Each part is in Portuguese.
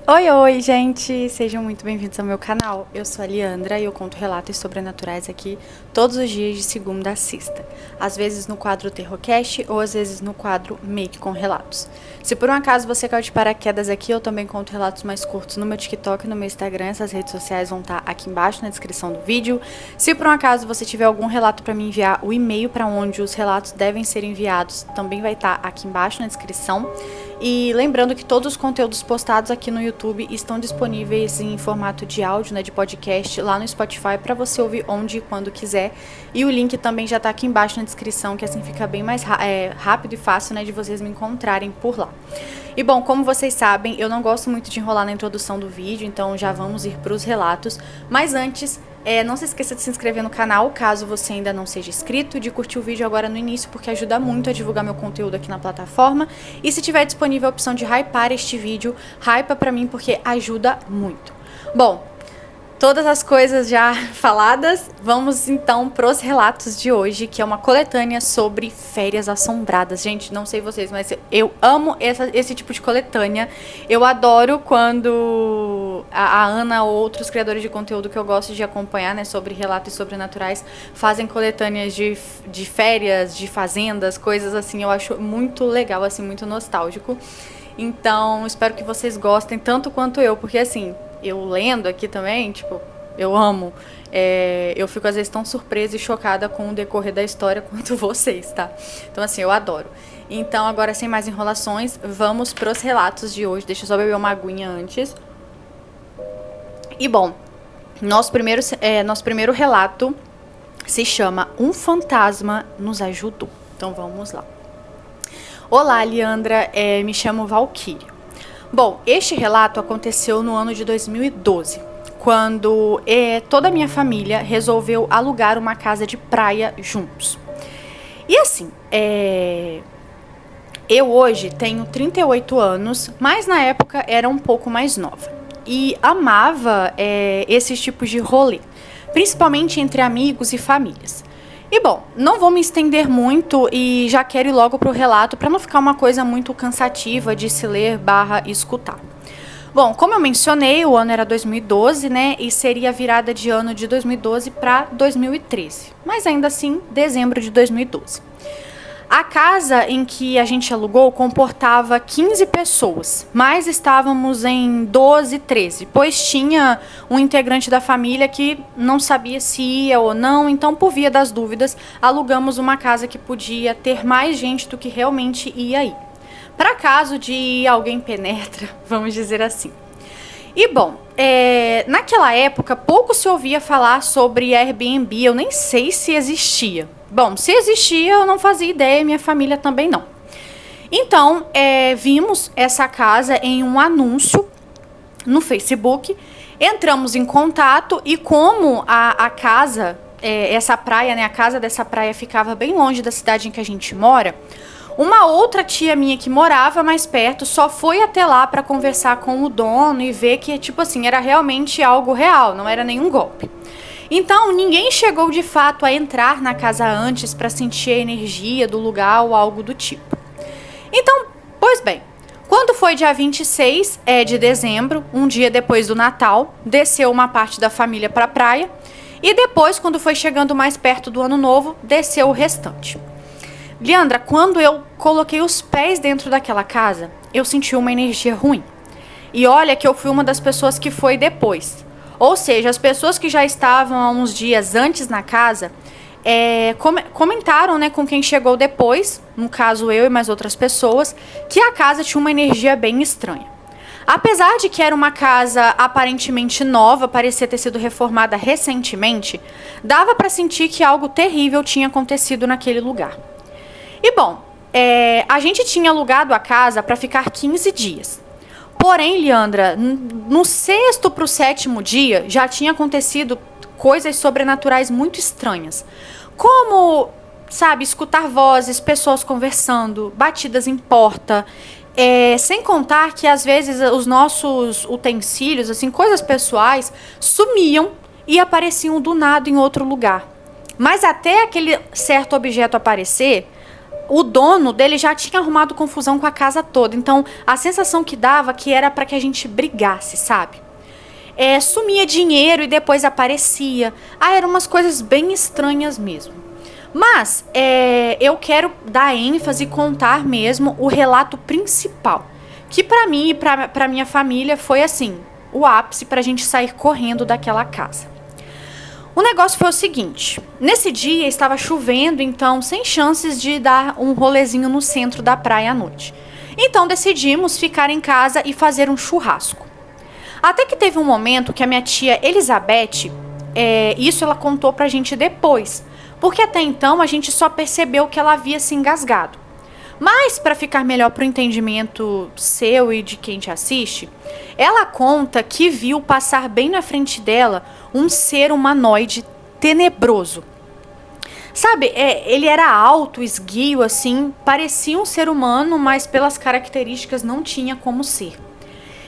Oi, oi, gente! Sejam muito bem-vindos ao meu canal. Eu sou a Liandra e eu conto relatos sobrenaturais aqui todos os dias de segunda a sexta. Às vezes no quadro Terrorcast ou às vezes no quadro Make com Relatos. Se por um acaso você caiu de paraquedas aqui, eu também conto relatos mais curtos no meu TikTok e no meu Instagram. Essas redes sociais vão estar aqui embaixo na descrição do vídeo. Se por um acaso você tiver algum relato para me enviar, o e-mail para onde os relatos devem ser enviados também vai estar aqui embaixo na descrição. E lembrando que todos os conteúdos postados aqui no YouTube estão disponíveis em formato de áudio, de podcast, lá no Spotify para você ouvir onde e quando quiser. E o link também já está aqui embaixo na descrição, que assim fica bem mais rápido e fácil, de vocês me encontrarem por lá. E bom, como vocês sabem, eu não gosto muito de enrolar na introdução do vídeo, então já vamos ir para os relatos. Mas antes, não se esqueça de se inscrever no canal, caso você ainda não seja inscrito, de curtir o vídeo agora no início, porque ajuda muito a divulgar meu conteúdo aqui na plataforma. E se tiver disponível a opção de hypar este vídeo, hypa pra mim, porque ajuda muito. Bom, todas as coisas já faladas, vamos então pros relatos de hoje, que é uma coletânea sobre férias assombradas. Gente, não sei vocês, mas eu amo esse tipo de coletânea. Eu adoro quando a Ana ou outros criadores de conteúdo que eu gosto de acompanhar, sobre relatos sobrenaturais, fazem coletâneas de férias, de fazendas, coisas assim. Eu acho muito legal, assim, muito nostálgico. Então, espero que vocês gostem tanto quanto eu, porque assim, eu lendo aqui também, eu amo. Eu fico às vezes tão surpresa e chocada com o decorrer da história quanto vocês, tá? Então assim, eu adoro. Então agora, sem mais enrolações, vamos pros relatos de hoje. Deixa eu só beber uma aguinha antes. E bom, nosso primeiro relato se chama Um Fantasma Nos Ajudou. Então vamos lá. Olá, Liandra, me chamo Valquíria. Bom, este relato aconteceu no ano de 2012, quando toda a minha família resolveu alugar uma casa de praia juntos. E assim, eu hoje tenho 38 anos, mas na época era um pouco mais nova. E amava esses tipos de rolê, principalmente entre amigos e famílias. E bom, não vou me estender muito e já quero ir logo pro relato para não ficar uma coisa muito cansativa de se ler / escutar. Bom, como eu mencionei, o ano era 2012, e seria a virada de ano de 2012 para 2013, mas ainda assim, dezembro de 2012. A casa em que a gente alugou comportava 15 pessoas, mas estávamos em 12, 13, pois tinha um integrante da família que não sabia se ia ou não, então por via das dúvidas, alugamos uma casa que podia ter mais gente do que realmente ia ir. Para caso de alguém penetra, vamos dizer assim. E bom, naquela época pouco se ouvia falar sobre Airbnb, eu nem sei se existia. Bom, se existia eu não fazia ideia, minha família também não. Então, vimos essa casa em um anúncio no Facebook, entramos em contato e como a casa, essa praia, a casa dessa praia ficava bem longe da cidade em que a gente mora, uma outra tia minha que morava mais perto só foi até lá para conversar com o dono e ver que, era realmente algo real, não era nenhum golpe. Então, ninguém chegou de fato a entrar na casa antes para sentir a energia do lugar ou algo do tipo. Então, pois bem, quando foi dia 26 de dezembro, um dia depois do Natal, desceu uma parte da família para a praia e depois, quando foi chegando mais perto do Ano Novo, desceu o restante. Liandra, quando eu coloquei os pés dentro daquela casa, eu senti uma energia ruim. E olha que eu fui uma das pessoas que foi depois. Ou seja, as pessoas que já estavam há uns dias antes na casa comentaram com quem chegou depois, no caso eu e mais outras pessoas, que a casa tinha uma energia bem estranha. Apesar de que era uma casa aparentemente nova, parecia ter sido reformada recentemente, dava para sentir que algo terrível tinha acontecido naquele lugar. E bom, a gente tinha alugado a casa para ficar 15 dias. Porém, Liandra, no sexto para o sétimo dia já tinha acontecido coisas sobrenaturais muito estranhas. Como, escutar vozes, pessoas conversando, batidas em porta. Sem contar que às vezes os nossos utensílios, coisas pessoais, sumiam e apareciam do nada em outro lugar. Mas até aquele certo objeto aparecer, o dono dele já tinha arrumado confusão com a casa toda. Então, a sensação que dava que era pra que a gente brigasse, sabe? Sumia dinheiro e depois aparecia. Eram umas coisas bem estranhas mesmo. Mas, eu quero dar ênfase e contar mesmo o relato principal. Que pra mim e pra minha família foi assim, o ápice pra gente sair correndo daquela casa. O negócio foi o seguinte, nesse dia estava chovendo, então sem chances de dar um rolezinho no centro da praia à noite. Então decidimos ficar em casa e fazer um churrasco. Até que teve um momento que a minha tia Elizabeth, isso ela contou pra gente depois, porque até então a gente só percebeu que ela havia se engasgado. Mas, para ficar melhor pro entendimento seu e de quem te assiste, ela conta que viu passar bem na frente dela um ser humanoide tenebroso. Sabe, ele era alto, esguio, assim, parecia um ser humano, mas pelas características não tinha como ser.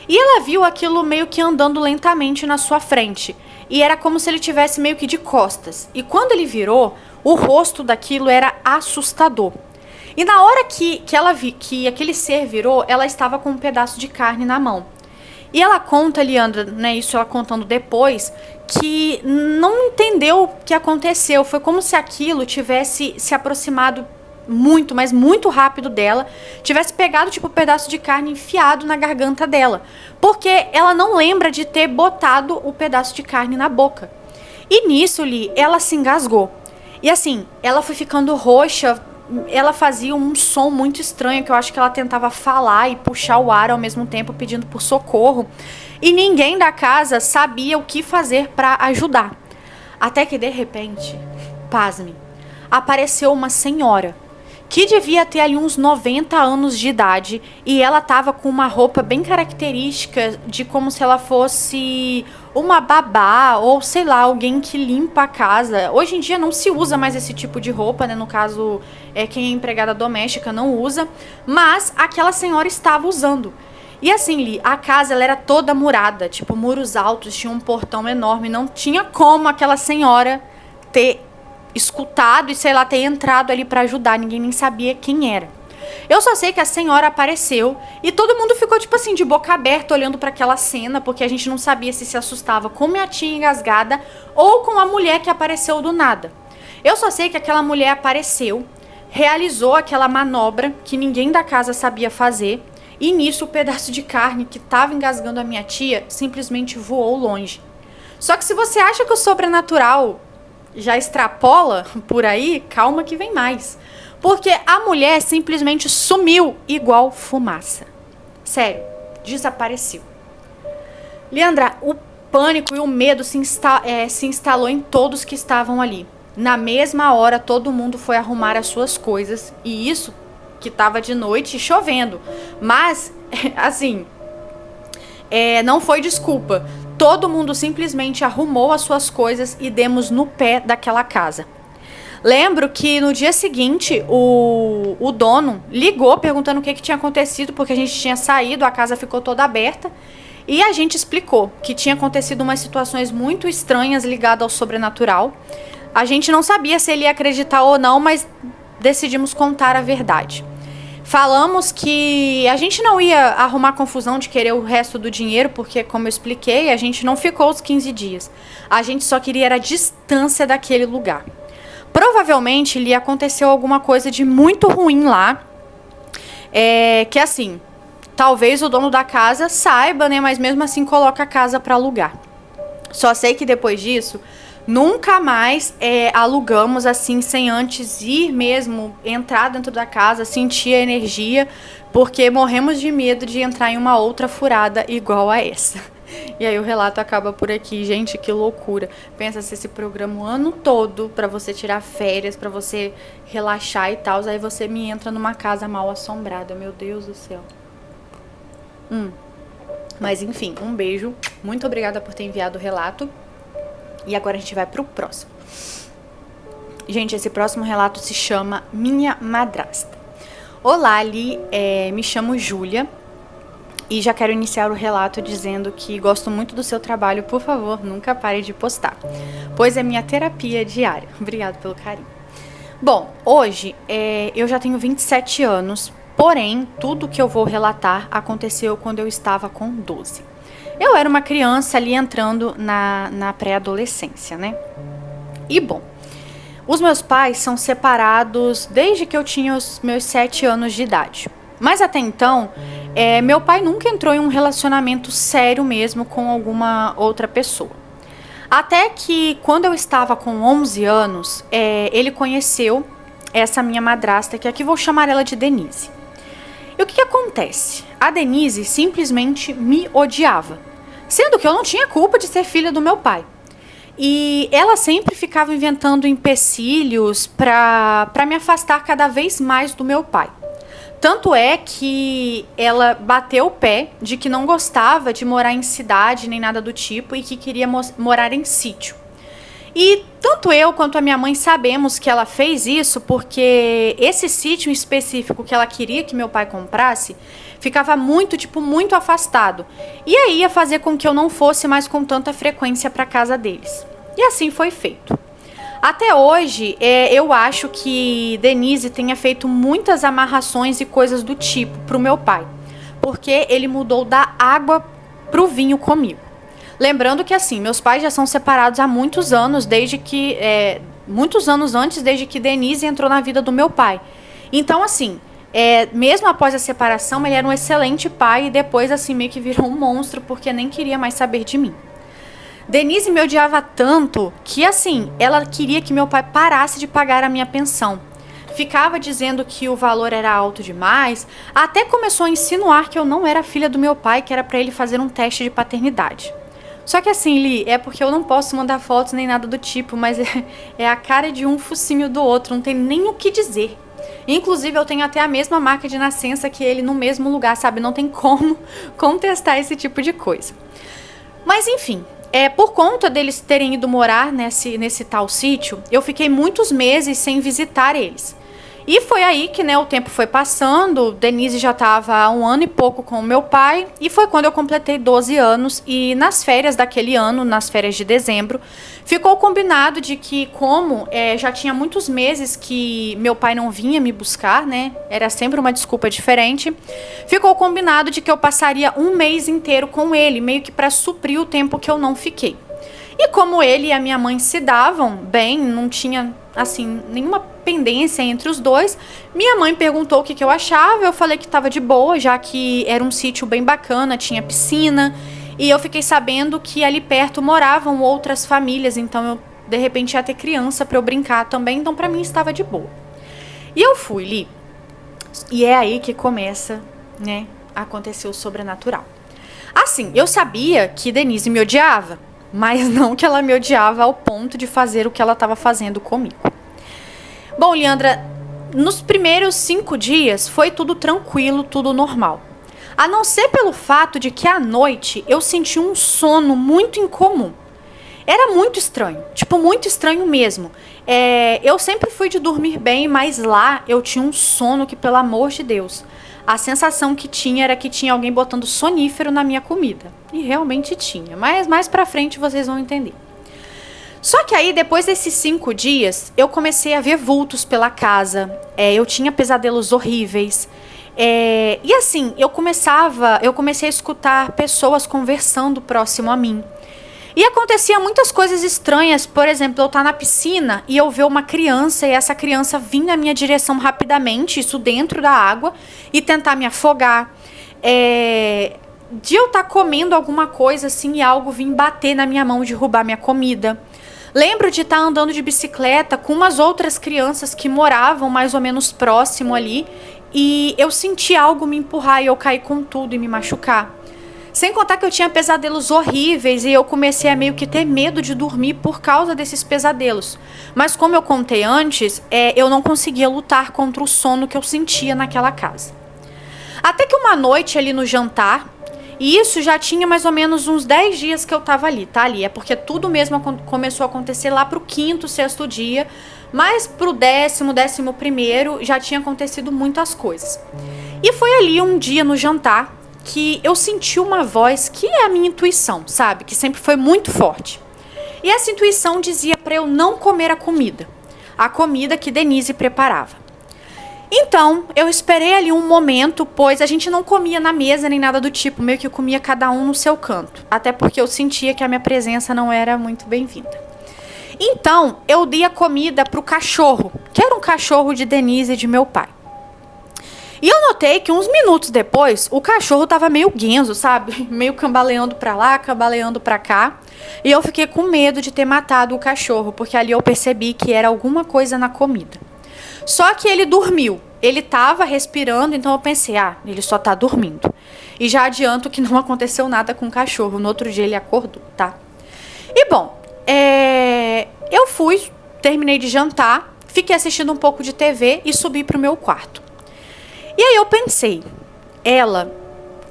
E ela viu aquilo meio que andando lentamente na sua frente, e era como se ele tivesse meio que de costas. E quando ele virou, o rosto daquilo era assustador. E na hora que ela viu que aquele ser virou, ela estava com um pedaço de carne na mão. E ela conta, Leandra, né, isso ela contando depois, que não entendeu o que aconteceu. Foi como se aquilo tivesse se aproximado muito, mas muito rápido dela, tivesse pegado tipo um pedaço de carne enfiado na garganta dela. Porque ela não lembra de ter botado o pedaço de carne na boca. E nisso, ela se engasgou. E assim, ela foi ficando roxa. Ela fazia um som muito estranho, que eu acho que ela tentava falar e puxar o ar ao mesmo tempo, pedindo por socorro. E ninguém da casa sabia o que fazer para ajudar. Até que, de repente, pasme, apareceu uma senhora, que devia ter ali uns 90 anos de idade, e ela tava com uma roupa bem característica de como se ela fosse uma babá ou sei lá, alguém que limpa a casa. Hoje em dia não se usa mais esse tipo de roupa, né? No caso, quem é empregada doméstica não usa, mas aquela senhora estava usando. E assim, a casa ela era toda murada, tipo muros altos, tinha um portão enorme, não tinha como aquela senhora ter escutado e sei lá, ter entrado ali pra ajudar, ninguém nem sabia quem era. Eu só sei que a senhora apareceu e todo mundo ficou tipo assim, de boca aberta, olhando pra aquela cena, porque a gente não sabia se assustava com minha tia engasgada ou com a mulher que apareceu do nada. Eu só sei que aquela mulher apareceu, realizou aquela manobra que ninguém da casa sabia fazer, e nisso o pedaço de carne que tava engasgando a minha tia simplesmente voou longe. Só que se você acha que o sobrenatural já extrapola por aí, calma que vem mais. Porque a mulher simplesmente sumiu igual fumaça. Sério, desapareceu. Leandra, o pânico e o medo se instalou em todos que estavam ali. Na mesma hora, todo mundo foi arrumar as suas coisas. E isso que estava de noite chovendo. Mas, assim, não foi desculpa. Todo mundo simplesmente arrumou as suas coisas e demos no pé daquela casa. Lembro que no dia seguinte, o dono ligou perguntando o que tinha acontecido, porque a gente tinha saído, a casa ficou toda aberta. E a gente explicou que tinha acontecido umas situações muito estranhas ligadas ao sobrenatural. A gente não sabia se ele ia acreditar ou não, mas decidimos contar a verdade. Falamos que a gente não ia arrumar confusão de querer o resto do dinheiro, porque, como eu expliquei, a gente não ficou os 15 dias. A gente só queria a distância daquele lugar. Provavelmente, lhe aconteceu alguma coisa de muito ruim lá, que assim, talvez o dono da casa saiba, né, mas mesmo assim coloca a casa para alugar. Só sei que depois disso, nunca mais alugamos assim, sem antes ir mesmo, entrar dentro da casa, sentir a energia, porque morremos de medo de entrar em uma outra furada igual a essa. E aí o relato acaba por aqui. Gente, que loucura. Pensa se esse programa o ano todo pra você tirar férias, pra você relaxar e tal, aí você me entra numa casa mal assombrada. Meu Deus do céu. Mas enfim, um beijo. Muito obrigada por ter enviado o relato. E agora a gente vai pro próximo. Gente, esse próximo relato se chama Minha Madrasta. Olá, Ali, me chamo Júlia e já quero iniciar o relato dizendo que gosto muito do seu trabalho. Por favor, nunca pare de postar, pois é minha terapia diária. Obrigada pelo carinho. Bom, hoje eu já tenho 27 anos, porém, tudo que eu vou relatar aconteceu quando eu estava com 12. Eu era uma criança ali entrando na pré-adolescência, né? E bom, os meus pais são separados desde que eu tinha os meus 7 anos de idade. Mas até então, meu pai nunca entrou em um relacionamento sério mesmo com alguma outra pessoa. Até que quando eu estava com 11 anos, ele conheceu essa minha madrasta, que aqui vou chamar ela de Denise. E o que acontece? A Denise simplesmente me odiava, sendo que eu não tinha culpa de ser filha do meu pai. E ela sempre ficava inventando empecilhos para me afastar cada vez mais do meu pai. Tanto é que ela bateu o pé de que não gostava de morar em cidade nem nada do tipo e que queria morar em sítio. E tanto eu quanto a minha mãe sabemos que ela fez isso porque esse sítio em específico que ela queria que meu pai comprasse ficava muito afastado. E aí ia fazer com que eu não fosse mais com tanta frequência para casa deles. E assim foi feito. Até hoje, eu acho que Denise tenha feito muitas amarrações e coisas do tipo pro meu pai, porque ele mudou da água pro vinho comigo. Lembrando que assim, meus pais já são separados há muitos anos, muitos anos antes, desde que Denise entrou na vida do meu pai. Então assim, mesmo após a separação, ele era um excelente pai e depois assim meio que virou um monstro porque nem queria mais saber de mim. Denise me odiava tanto que, assim, ela queria que meu pai parasse de pagar a minha pensão. Ficava dizendo que o valor era alto demais, até começou a insinuar que eu não era filha do meu pai, que era pra ele fazer um teste de paternidade. Só que assim, Li, é porque eu não posso mandar fotos nem nada do tipo, mas é a cara de um focinho do outro, não tem nem o que dizer. Inclusive, eu tenho até a mesma marca de nascença que ele no mesmo lugar, sabe? Não tem como contestar esse tipo de coisa. Mas enfim... por conta deles terem ido morar nesse tal sítio, eu fiquei muitos meses sem visitar eles. E foi aí que o tempo foi passando, Denise já estava há 1 ano e pouco com o meu pai, e foi quando eu completei 12 anos, e nas férias daquele ano, nas férias de dezembro, ficou combinado de que como já tinha muitos meses que meu pai não vinha me buscar, né, era sempre uma desculpa diferente, ficou combinado de que eu passaria 1 mês inteiro com ele, meio que para suprir o tempo que eu não fiquei. E como ele e a minha mãe se davam bem, não tinha, assim, nenhuma pendência entre os dois, minha mãe perguntou o que eu achava, eu falei que estava de boa, já que era um sítio bem bacana, tinha piscina, e eu fiquei sabendo que ali perto moravam outras famílias, então eu, de repente, ia ter criança para eu brincar também, então para mim estava de boa. E eu fui, Li, e é aí que começa, né, a acontecer o sobrenatural. Assim, eu sabia que Denise me odiava, mas não que ela me odiava ao ponto de fazer o que ela estava fazendo comigo. Bom, Leandra, nos primeiros 5 dias foi tudo tranquilo, tudo normal. A não ser pelo fato de que à noite eu senti um sono muito incomum. Era muito estranho, muito estranho mesmo. Eu sempre fui de dormir bem, mas lá eu tinha um sono que, pelo amor de Deus, a sensação que tinha era que tinha alguém botando sonífero na minha comida. E realmente tinha, mas mais pra frente vocês vão entender. Só que aí, depois desses 5 dias, eu comecei a ver vultos pela casa, eu tinha pesadelos horríveis, e assim, eu comecei a escutar pessoas conversando próximo a mim. E acontecia muitas coisas estranhas, por exemplo, eu estar na piscina e eu ver uma criança e essa criança vir na minha direção rapidamente, isso dentro da água, e tentar me afogar. De eu estar comendo alguma coisa assim e algo vir bater na minha mão e derrubar minha comida. Lembro de estar andando de bicicleta com umas outras crianças que moravam mais ou menos próximo ali e eu senti algo me empurrar e eu caí com tudo e me machucar. Sem contar que eu tinha pesadelos horríveis e eu comecei a meio que ter medo de dormir por causa desses pesadelos. Mas como eu contei antes, eu não conseguia lutar contra o sono que eu sentia naquela casa. Até que uma noite ali no jantar, e isso já tinha mais ou menos uns 10 dias que eu tava ali, tá? Ali é porque tudo mesmo começou a acontecer lá pro 5º, 6º dia, mas pro 10º, 11º já tinha acontecido muitas coisas. E foi ali um dia no jantar que eu senti uma voz que é a minha intuição, sabe? Que sempre foi muito forte. E essa intuição dizia pra eu não comer a comida. a comida que Denise preparava. Então, eu esperei ali um momento, pois a gente não comia na mesa nem nada do tipo, meio que comia cada um no seu canto, até porque eu sentia que a minha presença não era muito bem-vinda. Então, eu dei a comida pro cachorro, que era um cachorro de Denise e de meu pai. E eu notei que uns minutos depois, o cachorro tava meio guenzo, sabe? Meio cambaleando pra lá, cambaleando pra cá. E eu fiquei com medo de ter matado o cachorro, porque ali eu percebi que era alguma coisa na comida. Só que ele dormiu. Ele tava respirando, então eu pensei, ele só tá dormindo. E já adianto que não aconteceu nada com o cachorro. No outro dia ele acordou, tá? E bom, eu terminei de jantar, fiquei assistindo um pouco de TV e subi pro meu quarto. E aí eu pensei, ela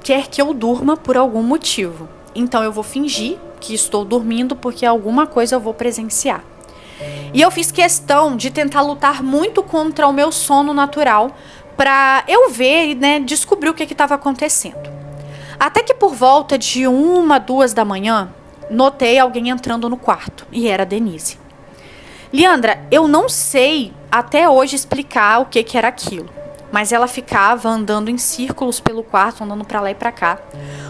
quer que eu durma por algum motivo. Então eu vou fingir que estou dormindo porque alguma coisa eu vou presenciar. E eu fiz questão de tentar lutar muito contra o meu sono natural para eu ver e descobrir o que estava acontecendo. Até que por volta de 1, 2 da manhã, notei alguém entrando no quarto e era a Denise. Leandra, eu não sei até hoje explicar o que era aquilo. Mas ela ficava andando em círculos pelo quarto, andando pra lá e pra cá,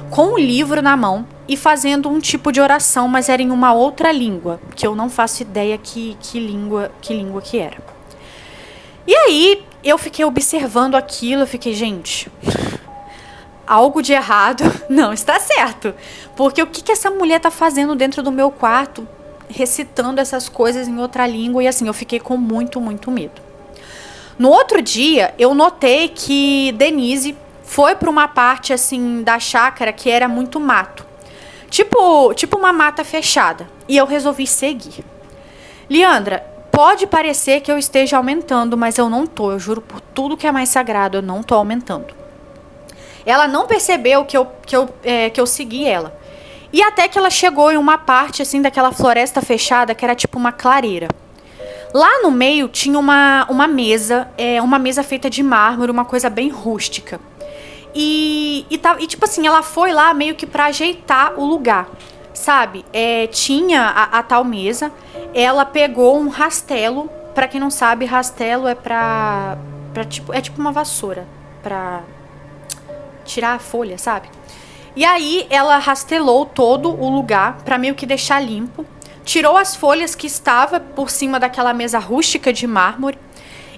com um livro na mão e fazendo um tipo de oração, mas era em uma outra língua, que eu não faço ideia que língua que era. E aí, eu fiquei observando aquilo, eu fiquei, gente, algo de errado não está certo. Porque o que essa mulher tá fazendo dentro do meu quarto, recitando essas coisas em outra língua, e assim, eu fiquei com muito, muito medo. No outro dia, eu notei que Denise foi para uma parte assim da chácara que era muito mato. Tipo uma mata fechada. E eu resolvi seguir. Leandra, pode parecer que eu esteja aumentando, mas eu não tô. Eu juro por tudo que é mais sagrado, eu não tô aumentando. Ela não percebeu que eu segui ela. E até que ela chegou em uma parte assim daquela floresta fechada que era tipo uma clareira. Lá no meio tinha uma mesa feita de mármore, uma coisa bem rústica. E tipo assim, ela foi lá meio que pra ajeitar o lugar, sabe? Tinha a tal mesa, ela pegou um rastelo. Pra quem não sabe, rastelo é é tipo uma vassoura, pra tirar a folha, sabe? E aí ela rastelou todo o lugar pra meio que deixar limpo. Tirou as folhas que estava por cima daquela mesa rústica de mármore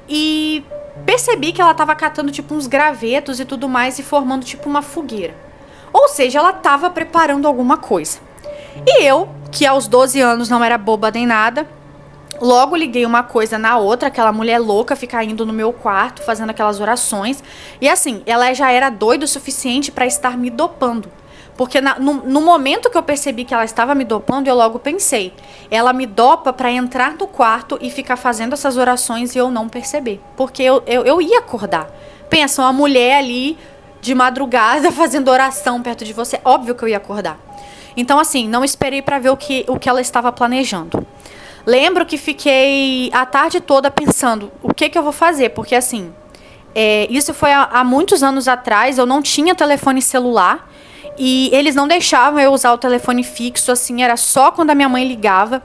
e percebi que ela estava catando tipo uns gravetos e tudo mais e formando tipo uma fogueira. Ou seja, ela estava preparando alguma coisa. E eu, que aos 12 anos não era boba nem nada, logo liguei uma coisa na outra, aquela mulher louca ficar indo no meu quarto, fazendo aquelas orações. E assim, ela já era doida o suficiente para estar me dopando. Porque no momento que eu percebi que ela estava me dopando, eu logo pensei, ela me dopa para entrar no quarto e ficar fazendo essas orações e eu não perceber. Porque eu ia acordar. Pensa, uma mulher ali de madrugada fazendo oração perto de você, óbvio que eu ia acordar. Então assim, não esperei para ver o que ela estava planejando. Lembro que fiquei a tarde toda pensando, o que eu vou fazer? Porque assim, isso foi há muitos anos atrás, eu não tinha telefone celular. E eles não deixavam eu usar o telefone fixo, assim, era só quando a minha mãe ligava.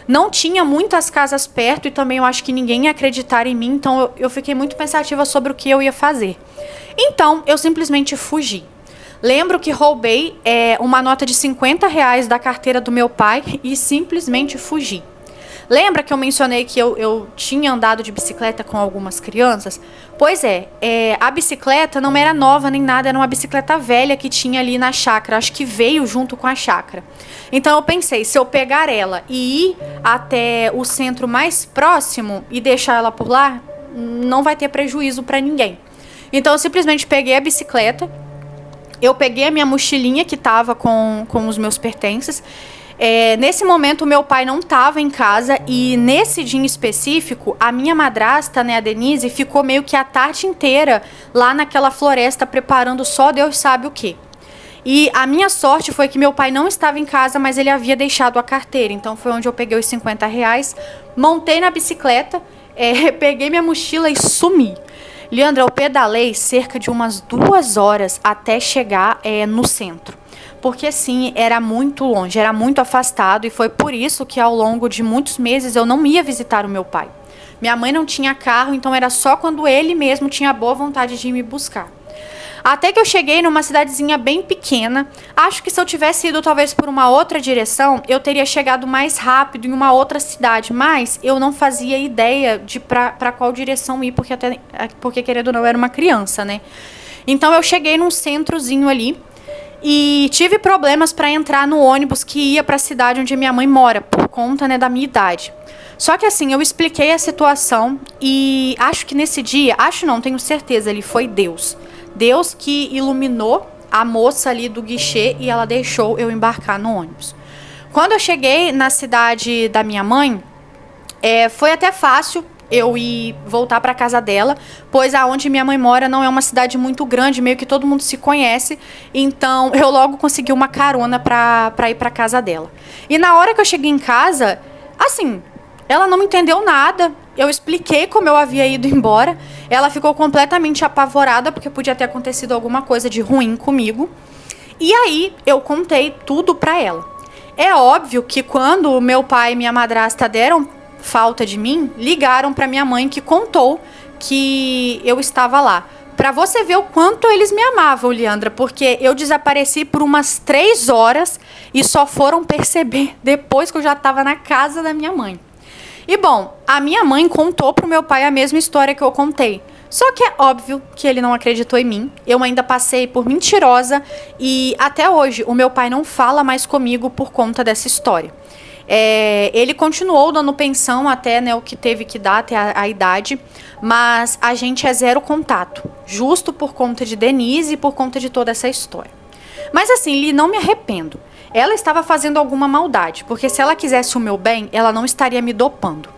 Não tinha muitas casas perto e também eu acho que ninguém ia acreditar em mim, então eu fiquei muito pensativa sobre o que eu ia fazer. Então, eu simplesmente fugi. Lembro que roubei uma nota de R$ 50 da carteira do meu pai e simplesmente fugi. Lembra que eu mencionei que eu tinha andado de bicicleta com algumas crianças? Pois a bicicleta não era nova nem nada, era uma bicicleta velha que tinha ali na chácara, acho que veio junto com a chácara. Então eu pensei, se eu pegar ela e ir até o centro mais próximo e deixar ela por lá, não vai ter prejuízo para ninguém. Então eu simplesmente peguei a bicicleta, eu peguei a minha mochilinha que estava com os meus pertences. Nesse momento, meu pai não estava em casa e nesse dia em específico, a minha madrasta, a Denise, ficou meio que a tarde inteira lá naquela floresta preparando só Deus sabe o quê. E a minha sorte foi que meu pai não estava em casa, mas ele havia deixado a carteira. Então foi onde eu peguei os R$ 50, montei na bicicleta, peguei minha mochila e sumi. Leandra, eu pedalei cerca de umas 2 horas até chegar no centro. Porque assim, era muito longe, era muito afastado e foi por isso que ao longo de muitos meses eu não ia visitar o meu pai. Minha mãe não tinha carro, então era só quando ele mesmo tinha boa vontade de ir me buscar. Até que eu cheguei numa cidadezinha bem pequena. Acho que se eu tivesse ido talvez por uma outra direção, eu teria chegado mais rápido em uma outra cidade. Mas eu não fazia ideia de pra qual direção ir, porque querendo ou não, eu era uma criança, né? Então eu cheguei num centrozinho ali e tive problemas para entrar no ônibus que ia para a cidade onde minha mãe mora, por conta, né, da minha idade. Só que assim, eu expliquei a situação e acho que nesse dia, tenho certeza, ele foi Deus. Deus que iluminou a moça ali do guichê e ela deixou eu embarcar no ônibus. Quando eu cheguei na cidade da minha mãe, foi até fácil eu ir voltar para casa dela, pois aonde minha mãe mora não é uma cidade muito grande, meio que todo mundo se conhece, então eu logo consegui uma carona para ir para casa dela. E na hora que eu cheguei em casa, assim, ela não me entendeu nada. Eu expliquei como eu havia ido embora. Ela ficou completamente apavorada, porque podia ter acontecido alguma coisa de ruim comigo. E aí, eu contei tudo pra ela. É óbvio que quando meu pai e minha madrasta deram falta de mim, ligaram pra minha mãe, que contou que eu estava lá. Pra você ver o quanto eles me amavam, Leandra, porque eu desapareci por umas 3 horas e só foram perceber depois que eu já estava na casa da minha mãe. E bom, a minha mãe contou pro meu pai a mesma história que eu contei. Só que é óbvio que ele não acreditou em mim. Eu ainda passei por mentirosa e até hoje o meu pai não fala mais comigo por conta dessa história. Ele continuou dando pensão até, né, o que teve que dar até a idade, mas a gente é zero contato, justo por conta de Denise e por conta de toda essa história. Mas assim, não me arrependo. Ela estava fazendo alguma maldade, porque se ela quisesse o meu bem, ela não estaria me dopando.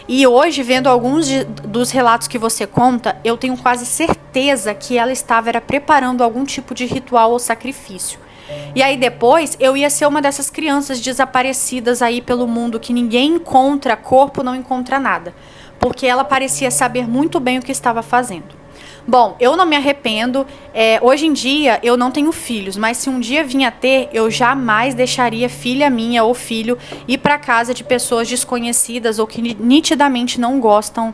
E hoje, vendo alguns dos relatos que você conta, eu tenho quase certeza que ela estava preparando algum tipo de ritual ou sacrifício. E aí depois, eu ia ser uma dessas crianças desaparecidas aí pelo mundo, que ninguém encontra corpo, não encontra nada. Porque ela parecia saber muito bem o que estava fazendo. Bom, eu não me arrependo. Hoje em dia eu não tenho filhos, mas se um dia vir a ter, eu jamais deixaria filha minha ou filho ir para casa de pessoas desconhecidas ou que nitidamente não gostam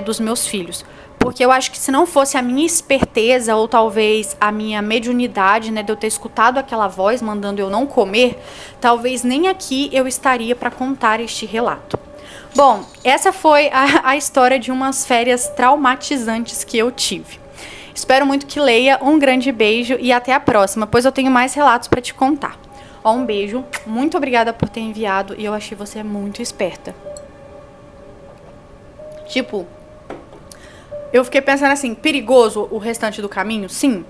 dos meus filhos. Porque eu acho que se não fosse a minha esperteza ou talvez a minha mediunidade, né, de eu ter escutado aquela voz mandando eu não comer, talvez nem aqui eu estaria para contar este relato. Bom, essa foi a história de umas férias traumatizantes que eu tive. Espero muito que leia, um grande beijo e até a próxima, pois eu tenho mais relatos para te contar. Um beijo, muito obrigada por ter enviado e eu achei você muito esperta. Tipo, eu fiquei pensando assim, perigoso o restante do caminho? Sim,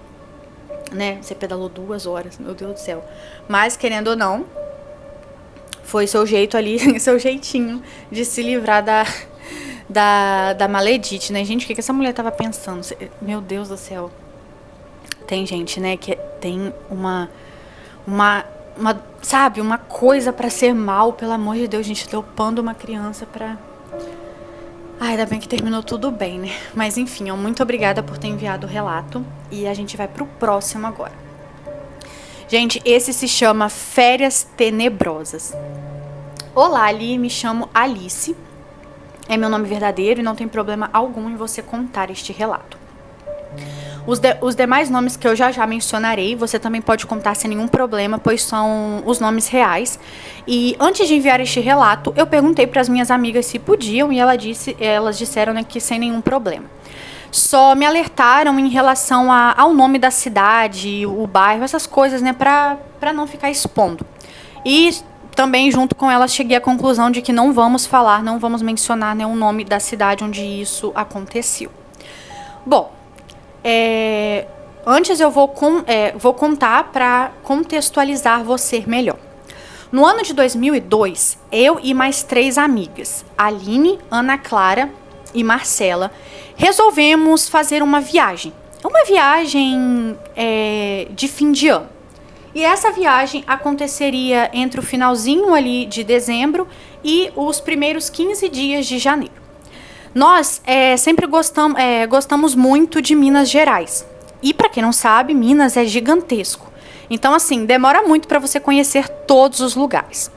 né? Você pedalou 2 horas, meu Deus do céu. Mas, querendo ou não, foi seu jeito ali, seu jeitinho de se livrar da maledite, né? Gente, o que essa mulher tava pensando? Meu Deus do céu. Tem gente, né, que tem sabe, uma coisa pra ser mal, pelo amor de Deus, gente, dopando uma criança pra... Ai, ainda bem que terminou tudo bem, né? Mas enfim, muito obrigada por ter enviado o relato e a gente vai pro próximo agora. Gente, esse se chama Férias Tenebrosas. Olá, Ali, me chamo Alice. É meu nome verdadeiro e não tem problema algum em você contar este relato. Os demais nomes que eu já mencionarei, você também pode contar sem nenhum problema, pois são os nomes reais. E antes de enviar este relato, eu perguntei para as minhas amigas se podiam e elas disseram, né, que sem nenhum problema. Só me alertaram em relação ao nome da cidade, o bairro, essas coisas, né, pra não ficar expondo. E também, junto com elas, cheguei à conclusão de que não vamos mencionar, né, o nome da cidade onde isso aconteceu. Bom, antes eu vou contar para contextualizar você melhor. No ano de 2002, eu e mais 3 amigas, Aline, Ana Clara e Marcela, resolvemos fazer uma viagem. Uma viagem de fim de ano. E essa viagem aconteceria entre o finalzinho ali de dezembro e os primeiros 15 dias de janeiro. Nós sempre gostamos muito de Minas Gerais. E para quem não sabe, Minas é gigantesco. Então, assim, demora muito para você conhecer todos os lugares.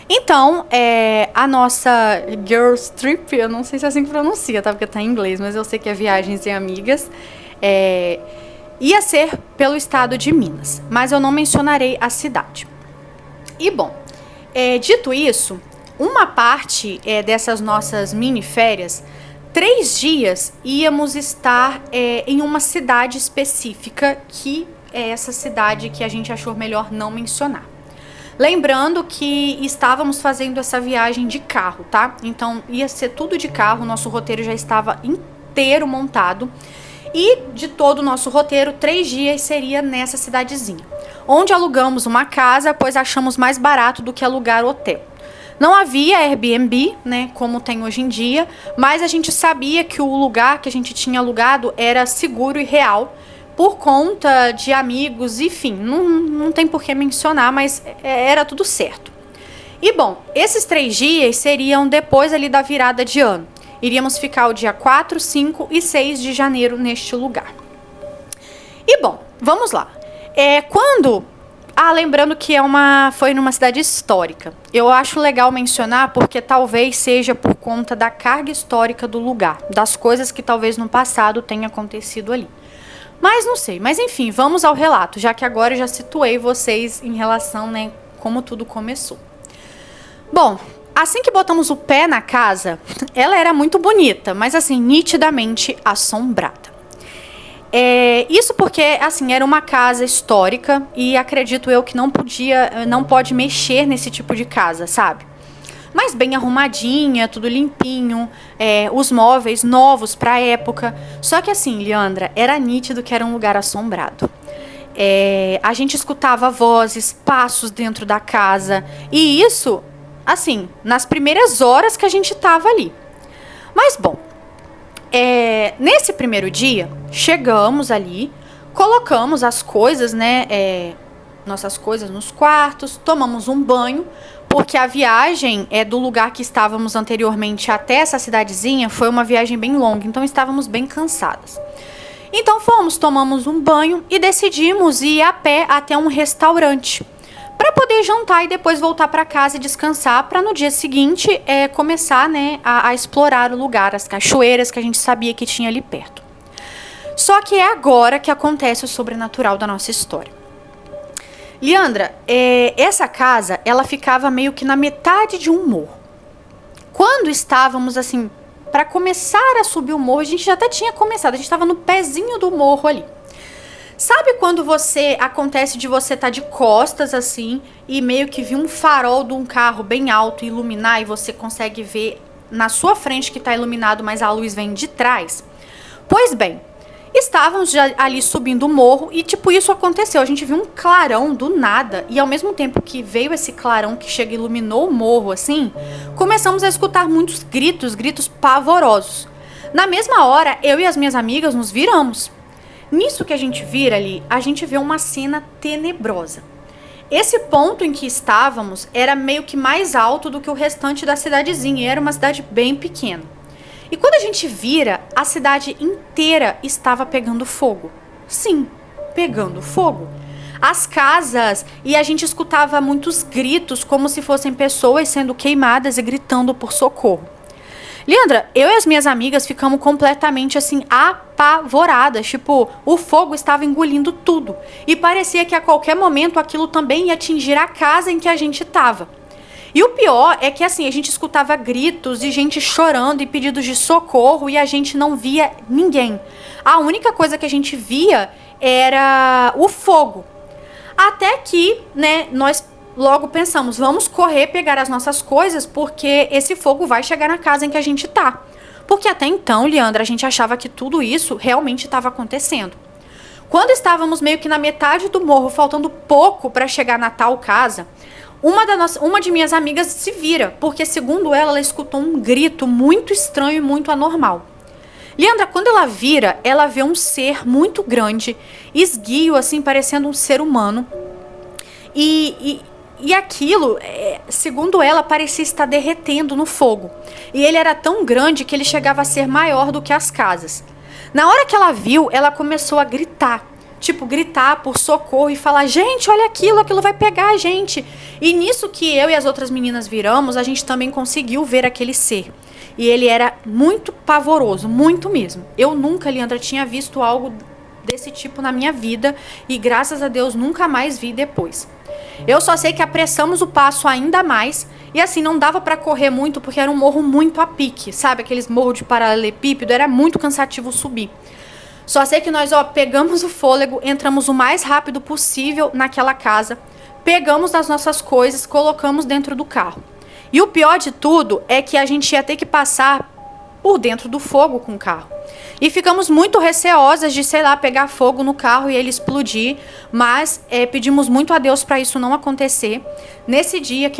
Então, a nossa Girls Trip, eu não sei se é assim que pronuncia, tá? Porque tá em inglês, mas eu sei que é Viagens e Amigas, ia ser pelo estado de Minas, mas eu não mencionarei a cidade. E bom, dito isso, uma parte dessas nossas mini férias, 3 dias íamos estar em uma cidade específica, que é essa cidade que a gente achou melhor não mencionar. Lembrando que estávamos fazendo essa viagem de carro, tá? Então ia ser tudo de carro, nosso roteiro já estava inteiro montado. E de todo o nosso roteiro, 3 dias seria nessa cidadezinha, onde alugamos uma casa, pois achamos mais barato do que alugar hotel. Não havia Airbnb, né, como tem hoje em dia, mas a gente sabia que o lugar que a gente tinha alugado era seguro e real, por conta de amigos, enfim, não tem por que mencionar, mas era tudo certo. E bom, esses 3 dias seriam depois ali da virada de ano. Iríamos ficar o dia 4, 5 e 6 de janeiro neste lugar. E bom, vamos lá. Lembrando que foi numa cidade histórica. Eu acho legal mencionar porque talvez seja por conta da carga histórica do lugar, das coisas que talvez no passado tenha acontecido ali. Mas não sei, mas enfim, vamos ao relato, já que agora eu já situei vocês em relação, né, como tudo começou. Bom, assim que botamos o pé na casa, ela era muito bonita, mas assim, nitidamente assombrada. Isso porque, assim, era uma casa histórica e acredito eu que não pode mexer nesse tipo de casa, sabe? Mas bem arrumadinha, tudo limpinho, os móveis novos pra época. Só que assim, Leandra, era nítido que era um lugar assombrado. A gente escutava vozes, passos dentro da casa. E isso, assim, nas primeiras horas que a gente tava ali. Mas bom, nesse primeiro dia, chegamos ali, colocamos as coisas, né, nossas coisas nos quartos, tomamos um banho, porque a viagem do lugar que estávamos anteriormente até essa cidadezinha foi uma viagem bem longa, então estávamos bem cansadas. Então tomamos um banho e decidimos ir a pé até um restaurante para poder jantar e depois voltar para casa e descansar, para no dia seguinte começar, né, a explorar o lugar, as cachoeiras que a gente sabia que tinha ali perto. Só que é agora que acontece o sobrenatural da nossa história. Leandra, essa casa, ela ficava meio que na metade de um morro. Quando estávamos, assim, para começar a subir o morro, a gente já até tinha começado, a gente estava no pezinho do morro ali. Sabe quando acontece de você estar de costas, assim, e meio que vir um farol de um carro bem alto iluminar e você consegue ver na sua frente que está iluminado, mas a luz vem de trás? Pois bem, estávamos já ali subindo o morro e tipo isso aconteceu, a gente viu um clarão do nada e ao mesmo tempo que veio esse clarão que chega e iluminou o morro assim, começamos a escutar muitos gritos pavorosos. Na mesma hora, eu e as minhas amigas nos viramos. Nisso que a gente vira ali, a gente vê uma cena tenebrosa. Esse ponto em que estávamos era meio que mais alto do que o restante da cidadezinha, e era uma cidade bem pequena. E quando a gente vira, a cidade inteira estava pegando fogo. Sim, pegando fogo. As casas, e a gente escutava muitos gritos, como se fossem pessoas sendo queimadas e gritando por socorro. Leandra, eu e as minhas amigas ficamos completamente assim, apavoradas. Tipo, o fogo estava engolindo tudo. E parecia que a qualquer momento aquilo também ia atingir a casa em que a gente estava. E o pior é que assim, a gente escutava gritos e gente chorando e pedidos de socorro e a gente não via ninguém. A única coisa que a gente via era o fogo. Até que, né, nós logo pensamos, vamos correr pegar as nossas coisas porque esse fogo vai chegar na casa em que a gente tá. Porque até então, Leandra, a gente achava que tudo isso realmente estava acontecendo. Quando estávamos meio que na metade do morro, faltando pouco para chegar na tal casa, uma de minhas amigas se vira, porque segundo ela escutou um grito muito estranho e muito anormal. Leandra, quando ela vira, ela vê um ser muito grande, esguio, assim, parecendo um ser humano. E aquilo, segundo ela, parecia estar derretendo no fogo. E ele era tão grande que ele chegava a ser maior do que as casas. Na hora que ela viu, ela começou a gritar. tipo, gritar por socorro e falar, gente, olha aquilo vai pegar a gente. E nisso que eu e as outras meninas viramos, a gente também conseguiu ver aquele ser. E ele era muito pavoroso, muito mesmo. Eu nunca, Leandra, tinha visto algo desse tipo na minha vida e graças a Deus nunca mais vi depois. Eu só sei que apressamos o passo ainda mais e assim, não dava pra correr muito porque era um morro muito a pique, sabe? Aqueles morros de paralelepípedo, era muito cansativo subir. Só sei que nós, pegamos o fôlego, entramos o mais rápido possível naquela casa, pegamos as nossas coisas, colocamos dentro do carro. E o pior de tudo é que a gente ia ter que passar por dentro do fogo com o carro. E ficamos muito receosas de, pegar fogo no carro e ele explodir, mas pedimos muito a Deus para isso não acontecer. Nesse dia,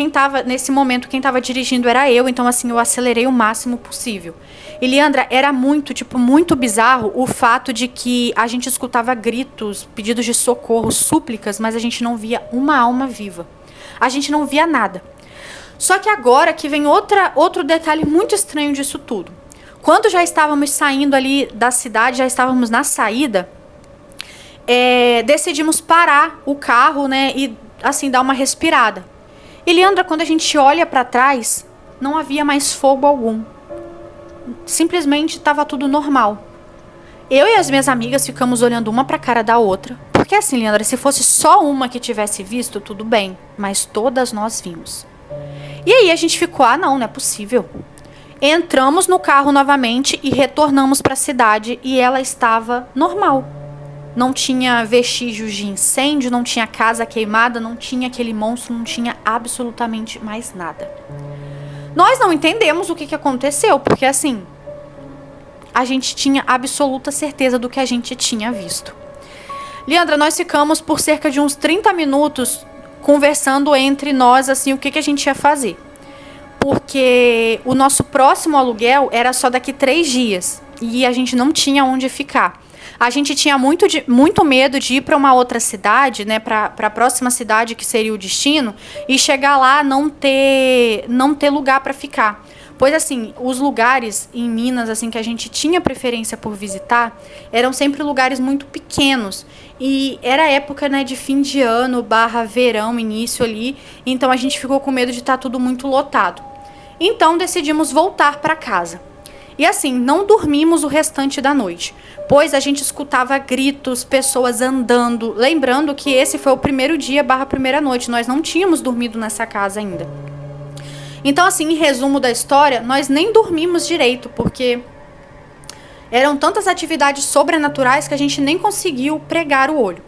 nesse momento, quem estava dirigindo era eu, então assim, eu acelerei o máximo possível. E Leandra, era muito bizarro o fato de que a gente escutava gritos, pedidos de socorro, súplicas, mas a gente não via uma alma viva. A gente não via nada. Só que agora que vem outro detalhe muito estranho disso tudo. Quando já estávamos saindo ali da cidade, já estávamos na saída, decidimos parar o carro, né, e assim dar uma respirada. E Leandra, quando a gente olha para trás, não havia mais fogo algum. Simplesmente estava tudo normal. Eu e as minhas amigas ficamos olhando uma para a cara da outra, porque assim, Leandra, se fosse só uma que tivesse visto, tudo bem, mas todas nós vimos. E aí a gente ficou, não é possível. Entramos no carro novamente e retornamos para a cidade e ela estava normal. Não tinha vestígios de incêndio, não tinha casa queimada, não tinha aquele monstro, não tinha absolutamente mais nada. Nós não entendemos o que aconteceu, porque assim, a gente tinha absoluta certeza do que a gente tinha visto. Leandra, nós ficamos por cerca de uns 30 minutos conversando entre nós, assim, o que a gente ia fazer. Porque o nosso próximo aluguel era só daqui 3 dias e a gente não tinha onde ficar. A gente tinha muito medo de ir para uma outra cidade, né, para a próxima cidade que seria o destino, e chegar lá não ter lugar para ficar. Pois assim, os lugares em Minas assim que a gente tinha preferência por visitar eram sempre lugares muito pequenos. E era época, né, de fim de ano, /verão, início ali, então a gente ficou com medo de estar tudo muito lotado. Então decidimos voltar para casa. E assim, não dormimos o restante da noite, pois a gente escutava gritos, pessoas andando. Lembrando que esse foi o primeiro dia /primeira noite, nós não tínhamos dormido nessa casa ainda. Então assim, em resumo da história, nós nem dormimos direito, porque eram tantas atividades sobrenaturais que a gente nem conseguiu pregar o olho.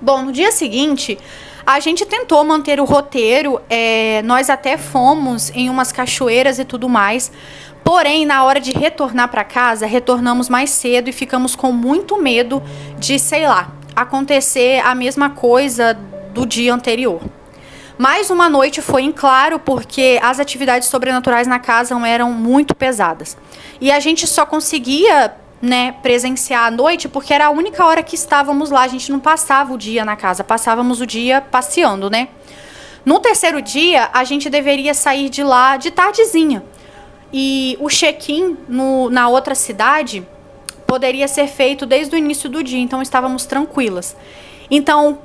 Bom, no dia seguinte, a gente tentou manter o roteiro, nós até fomos em umas cachoeiras e tudo mais, porém, na hora de retornar para casa, retornamos mais cedo e ficamos com muito medo de, acontecer a mesma coisa do dia anterior. Mais uma noite foi em claro, porque as atividades sobrenaturais na casa eram muito pesadas. E a gente só conseguia, né, presenciar a noite porque era a única hora que estávamos lá. A gente não passava o dia na casa, passávamos o dia passeando, né? No terceiro dia, a gente deveria sair de lá de tardezinha. E o check-in na outra cidade poderia ser feito desde o início do dia, então estávamos tranquilas. Então,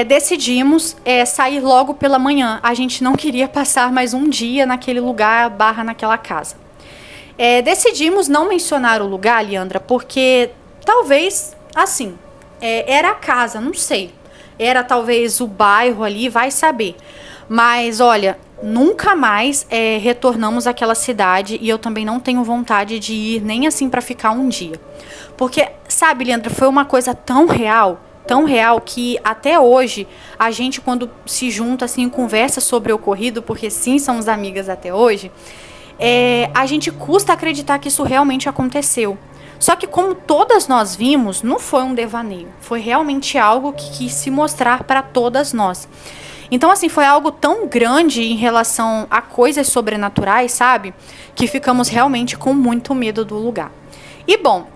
decidimos sair logo pela manhã. A gente não queria passar mais um dia naquele lugar / naquela casa. Decidimos não mencionar o lugar, Leandra, porque talvez, assim, era a casa, não sei. Era talvez o bairro ali, vai saber. Mas, olha, nunca mais retornamos àquela cidade e eu também não tenho vontade de ir nem assim para ficar um dia. Porque, sabe, Leandra, foi uma coisa tão real que até hoje a gente, quando se junta assim, conversa sobre o ocorrido, porque sim, somos amigas até hoje, a gente custa acreditar que isso realmente aconteceu. Só que como todas nós vimos, não foi um devaneio, foi realmente algo que quis se mostrar para todas nós. Então assim, foi algo tão grande em relação a coisas sobrenaturais, sabe? Que ficamos realmente com muito medo do lugar. E bom,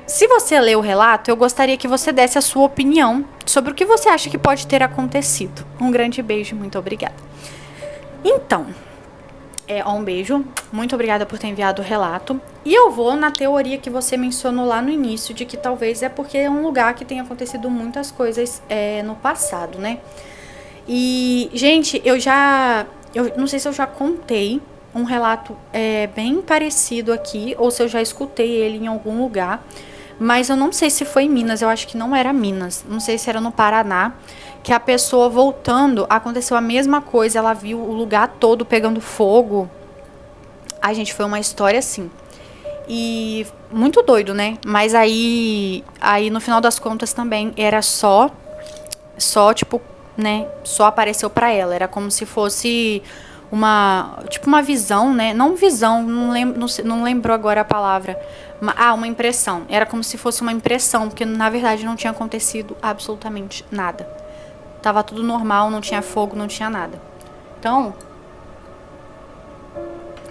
se você ler o relato, eu gostaria que você desse a sua opinião sobre o que você acha que pode ter acontecido. Um grande beijo, muito obrigada. Então, Um beijo. Muito obrigada por ter enviado o relato. E eu vou na teoria que você mencionou lá no início, de que talvez é porque é um lugar que tem acontecido muitas coisas no passado, né? E, gente, eu não sei se eu já contei um relato bem parecido aqui, ou se eu já escutei ele em algum lugar, mas eu não sei se foi em Minas, eu acho que não era Minas, não sei se era no Paraná, que a pessoa voltando, aconteceu a mesma coisa, ela viu o lugar todo pegando fogo. Ai, gente, foi uma história assim. E muito doido, né? Mas aí no final das contas também era só tipo, né, só apareceu pra ela, era como se fosse uma visão, né? Não visão, não lembro agora a palavra. Uma impressão. Era como se fosse uma impressão, porque na verdade não tinha acontecido absolutamente nada. Tava tudo normal, não tinha fogo, não tinha nada. Então,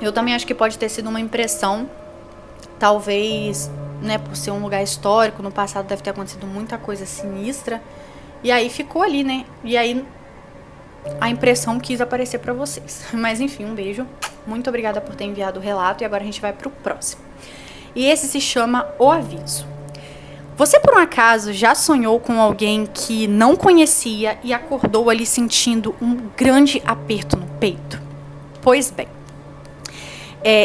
eu também acho que pode ter sido uma impressão. Talvez, né, por ser um lugar histórico, no passado deve ter acontecido muita coisa sinistra. E aí ficou ali, né? E aí a impressão quis aparecer pra vocês. Mas enfim, um beijo. Muito obrigada por ter enviado o relato. E agora a gente vai pro próximo. E esse se chama O Aviso. Você por um acaso já sonhou com alguém que não conhecia e acordou ali sentindo um grande aperto no peito? Pois bem,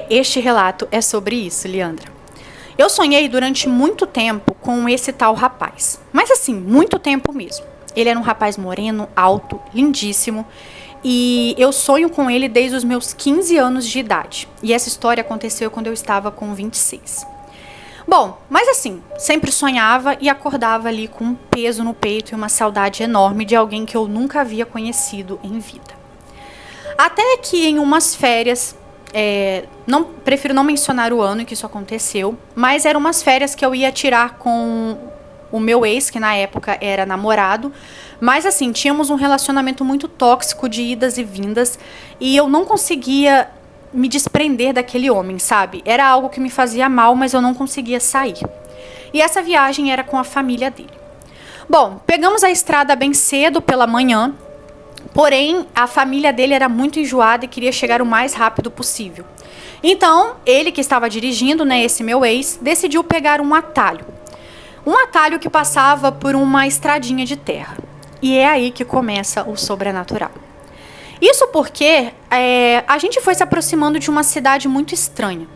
este relato é sobre isso, Leandra. Eu sonhei durante muito tempo com esse tal rapaz. Mas assim, muito tempo mesmo. Ele era um rapaz moreno, alto, lindíssimo. E eu sonho com ele desde os meus 15 anos de idade. E essa história aconteceu quando eu estava com 26. Bom, mas assim, sempre sonhava e acordava ali com um peso no peito e uma saudade enorme de alguém que eu nunca havia conhecido em vida. Até que em umas férias, prefiro não mencionar o ano em que isso aconteceu, mas eram umas férias que eu ia tirar com o meu ex, que na época era namorado, mas assim, tínhamos um relacionamento muito tóxico de idas e vindas, e eu não conseguia me desprender daquele homem, sabe? Era algo que me fazia mal, mas eu não conseguia sair. E essa viagem era com a família dele. Bom, pegamos a estrada bem cedo pela manhã, porém a família dele era muito enjoada e queria chegar o mais rápido possível. Então, ele que estava dirigindo, né, esse meu ex, decidiu pegar um atalho. Um atalho que passava por uma estradinha de terra. E é aí que começa o sobrenatural. Isso porque a gente foi se aproximando de uma cidade muito estranha.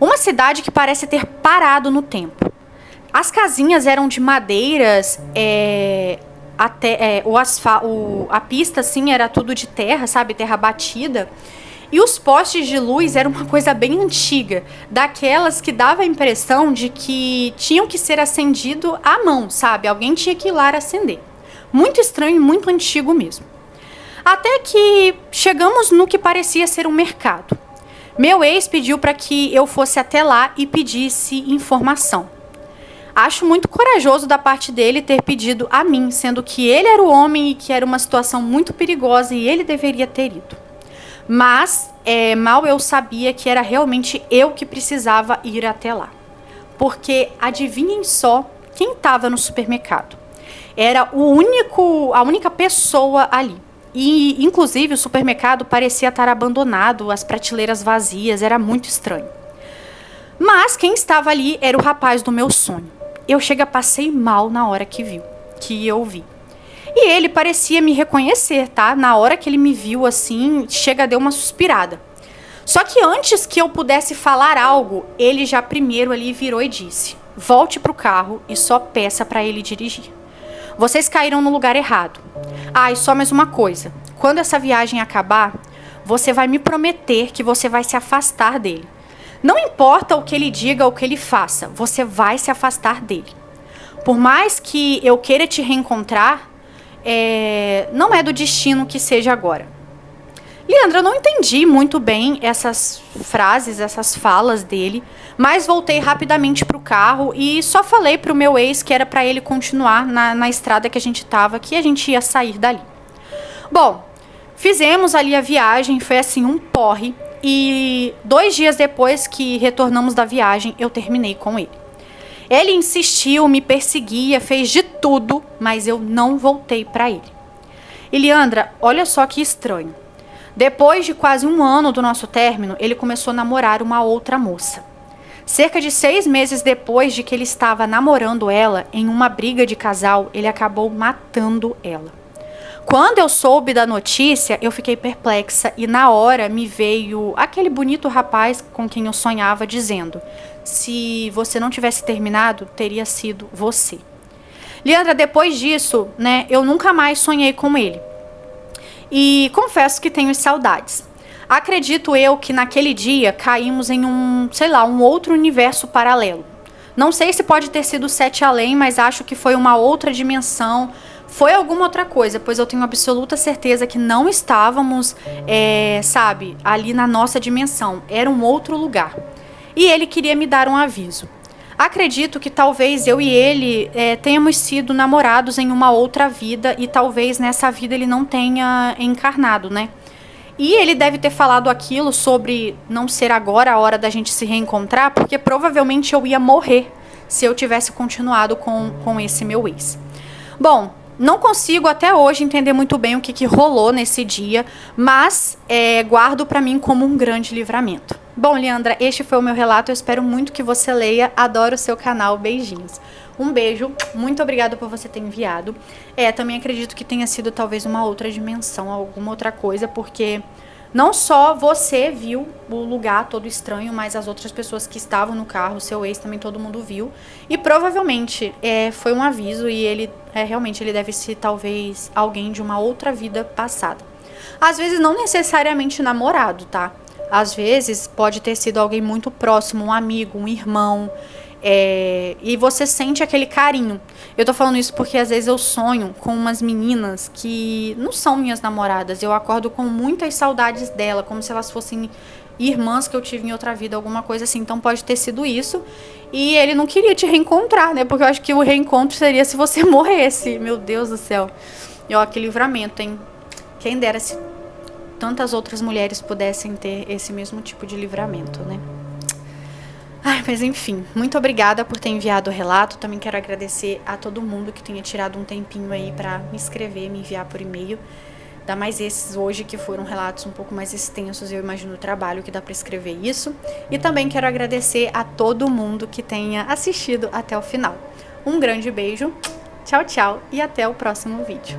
Uma cidade que parece ter parado no tempo. As casinhas eram de madeiras, a pista assim era tudo de terra, sabe? Terra batida. E os postes de luz eram uma coisa bem antiga, daquelas que dava a impressão de que tinham que ser acendido à mão, sabe? Alguém tinha que ir lá acender. Muito estranho e muito antigo mesmo. Até que chegamos no que parecia ser um mercado. Meu ex pediu para que eu fosse até lá e pedisse informação. Acho muito corajoso da parte dele ter pedido a mim, sendo que ele era o homem e que era uma situação muito perigosa e ele deveria ter ido. Mas mal eu sabia que era realmente eu que precisava ir até lá. Porque adivinhem só quem estava no supermercado. Era a única pessoa ali. E, inclusive, o supermercado parecia estar abandonado, as prateleiras vazias, era muito estranho. Mas quem estava ali era o rapaz do meu sonho. Eu passei mal na hora que eu vi. E ele parecia me reconhecer, tá? Na hora que ele me viu assim, deu uma suspirada. Só que antes que eu pudesse falar algo, ele já primeiro ali virou e disse: volte pro carro e só peça para ele dirigir. Vocês caíram no lugar errado. E só mais uma coisa. Quando essa viagem acabar, você vai me prometer que você vai se afastar dele. Não importa o que ele diga ou o que ele faça, você vai se afastar dele. Por mais que eu queira te reencontrar, não é do destino que seja agora. Leandra, eu não entendi muito bem essas frases, essas falas dele, mas voltei rapidamente pro carro e só falei pro meu ex que era para ele continuar na estrada que a gente tava, que a gente ia sair dali. Bom, fizemos ali a viagem, foi assim um porre, e 2 dias depois que retornamos da viagem, eu terminei com ele. Ele insistiu, me perseguia, fez de tudo, mas eu não voltei para ele. E Leandra, olha só que estranho. Depois de quase um ano do nosso término, ele começou a namorar uma outra moça. Cerca de 6 meses depois de que ele estava namorando ela, em uma briga de casal, ele acabou matando ela. Quando eu soube da notícia, eu fiquei perplexa e na hora me veio aquele bonito rapaz com quem eu sonhava dizendo: se você não tivesse terminado, teria sido você. Leandra, depois disso, né, eu nunca mais sonhei com ele. E confesso que tenho saudades. Acredito eu que naquele dia caímos em um outro universo paralelo. Não sei se pode ter sido 7 além, mas acho que foi uma outra dimensão. Foi alguma outra coisa, pois eu tenho absoluta certeza que não estávamos, ali na nossa dimensão. Era um outro lugar. E ele queria me dar um aviso. Acredito que talvez eu e ele tenhamos sido namorados em uma outra vida e talvez nessa vida ele não tenha encarnado, né? E ele deve ter falado aquilo sobre não ser agora a hora da gente se reencontrar, porque provavelmente eu ia morrer se eu tivesse continuado com esse meu ex. Bom, não consigo até hoje entender muito bem o que rolou nesse dia, mas guardo pra mim como um grande livramento. Bom, Leandra, este foi o meu relato, eu espero muito que você leia, adoro o seu canal, beijinhos. Um beijo, muito obrigada por você ter enviado. Também acredito que tenha sido talvez uma outra dimensão, alguma outra coisa, porque não só você viu o lugar todo estranho, mas as outras pessoas que estavam no carro, seu ex também, todo mundo viu. E provavelmente foi um aviso e ele realmente ele deve ser talvez alguém de uma outra vida passada. Às vezes não necessariamente namorado, tá? Às vezes pode ter sido alguém muito próximo, um amigo, um irmão. E você sente aquele carinho. Eu tô falando isso porque às vezes eu sonho com umas meninas que não são minhas namoradas. Eu acordo com muitas saudades dela, como se elas fossem irmãs que eu tive em outra vida, alguma coisa assim. Então pode ter sido isso. E ele não queria te reencontrar, né? Porque eu acho que o reencontro seria se você morresse. Meu Deus do céu. E ó, que livramento, hein? Quem dera se tantas outras mulheres pudessem ter esse mesmo tipo de livramento, né? Mas enfim, muito obrigada por ter enviado o relato. Também quero agradecer a todo mundo que tenha tirado um tempinho aí pra me escrever, me enviar por e-mail. Ainda mais esses hoje que foram relatos um pouco mais extensos, eu imagino o trabalho que dá pra escrever isso. E também quero agradecer a todo mundo que tenha assistido até o final. Um grande beijo, tchau, tchau e até o próximo vídeo.